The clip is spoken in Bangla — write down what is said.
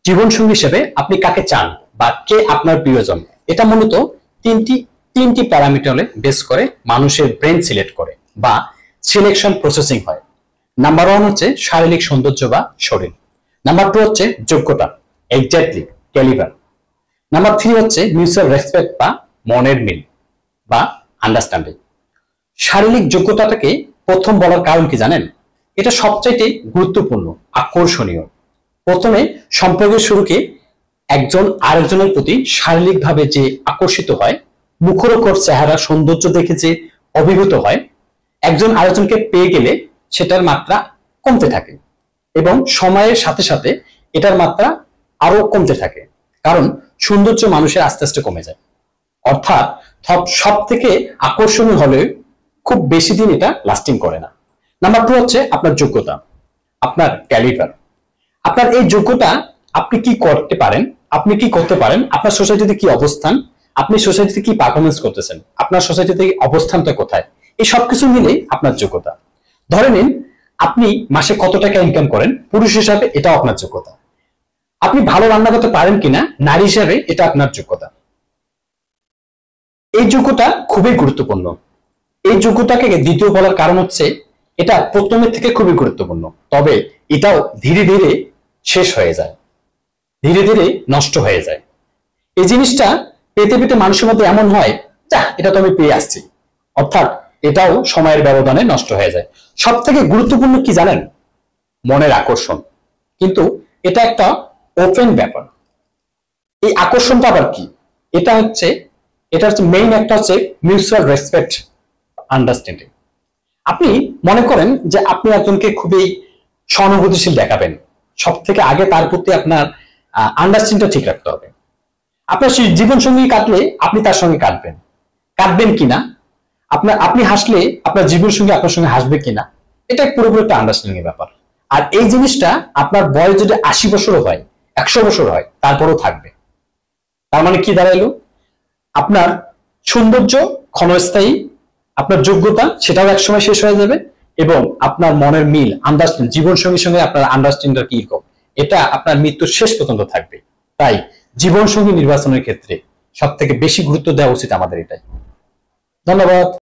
জীবনসঙ্গী হিসেবে আপনি কাকে চান বা কে আপনার প্রিয়জন, এটা মূলত তিনটি তিনটি প্যারামিটারে বেস করে মানুষের ব্রেন সিলেক্ট করে বা সিলেকশন প্রসেসিং হয়। নাম্বার 1 হচ্ছে শারীরিক সৌন্দর্য বা শরীর। নাম্বার 2 হচ্ছে যোগ্যতা, এক্স্যাক্টলি ক্যালিবার। নাম্বার 3 হচ্ছে মিউচুয়াল রেসপেক্ট বা মনের মিল বা আন্ডারস্ট্যান্ডিং। শারীরিক যোগ্যতাটাকে প্রথম বলার কারণ কি জানেন? এটা সবচাইতে গুরুত্বপূর্ণ, আকর্ষণীয়। প্রথমে সম্পর্কের শুরুকে একজন আরেকজনের প্রতি শারীরিকভাবে যে আকর্ষিত হয়, মুখরোচক চেহারা সৌন্দর্য দেখে যে অভিভূত হয়, একজন আরেকজনকে পেয়ে গেলে সেটার মাত্রা কমতে থাকে এবং সময়ের সাথে সাথে এটার মাত্রা আরো কমতে থাকে, কারণ সৌন্দর্য মানুষের আস্তে আস্তে কমে যায়। অর্থাৎ সব থেকে আকর্ষণীয় হলে খুব বেশি দিন এটা লাস্টিং করে না। নাম্বার 2 হচ্ছে আপনার যোগ্যতা, আপনার ক্যালিবার। আপনার এই যোগ্যতা, আপনি কি করতে পারেন, আপনি কি করতে পারেন, আপনার সোসাইটিতে কি অবস্থান, আপনি সোসাইটিতে কি পারফরমেন্স করতেছেন, আপনার সোসাইটিতে অবস্থানটা কোথায়, এই সবকিছু মিলেই আপনার যোগ্যতা। ধরে নিন আপনি মাসে কত টাকা ইনকাম করেন, পুরুষ হিসাবে এটাও আপনার যোগ্যতা। আপনি ভালো রান্না করতে পারেন কিনা, নারী হিসাবে এটা আপনার যোগ্যতা। এই যোগ্যতা খুবই গুরুত্বপূর্ণ। এই যোগ্যতাকে দ্বিতীয় বলার কারণ হচ্ছে এটা প্রথমের থেকে খুবই গুরুত্বপূর্ণ, তবে এটাও ধীরে ধীরে শেষ হয়ে যায়, ধীরে ধীরে নষ্ট হয়ে যায়। এই জিনিসটা পেতে পেতে মানুষের মধ্যে এমন হয়, যা এটা তো আমি পেয়ে আসছি, অর্থাৎ এটাও সময়ের ব্যবধানে নষ্ট হয়ে যায়। সব থেকে গুরুত্বপূর্ণ কি জানেন? মনের আকর্ষণ। কিন্তু এটা একটা ওপেন ব্যাপার। এই আকর্ষণটা আবার কি? এটা হচ্ছে মেইন একটা হচ্ছে মিউচুয়াল রেসপেক্ট, আন্ডারস্ট্যান্ডিং। আপনি মনে করেন যে আপনি একজনকে খুবই সহানুভূতিশীল দেখাবেন, সব থেকে আগে তার প্রতি আপনার আন্ডারস্ট্যান্ডিংটা ঠিক রাখতে হবে। আপনার জীবন সঙ্গী কাটলে আপনি তার সঙ্গে কাটবেন কিনা, আপনি হাসলে আপনার জীবন সঙ্গী আপনার সঙ্গে হাসবে কিনা, এটা পুরোপুরি একটা আন্ডারস্ট্যান্ডিং এর ব্যাপার। আর এই জিনিসটা আপনার বয়স যদি 80 বছরও হয়, 100 বছর হয়, তারপরেও থাকবে। তার মানে কি দাঁড়াইলো? আপনার সৌন্দর্য ক্ষণস্থায়ী, আপনার যোগ্যতা সেটাও একসময় শেষ হয়ে যাবে, এবং আপনার মনের মিল, আন্ডারস্ট্যান্ডিং, জীবন সঙ্গীর সঙ্গে আপনার আন্ডারস্ট্যান্ডিংটা কি রকম, এটা আপনার মৃত্যুর শেষ পর্যন্ত থাকবে। তাই জীবন সঙ্গী নির্বাচনের ক্ষেত্রে সব থেকে বেশি গুরুত্ব দেওয়া উচিত আমাদের এটাই। ধন্যবাদ।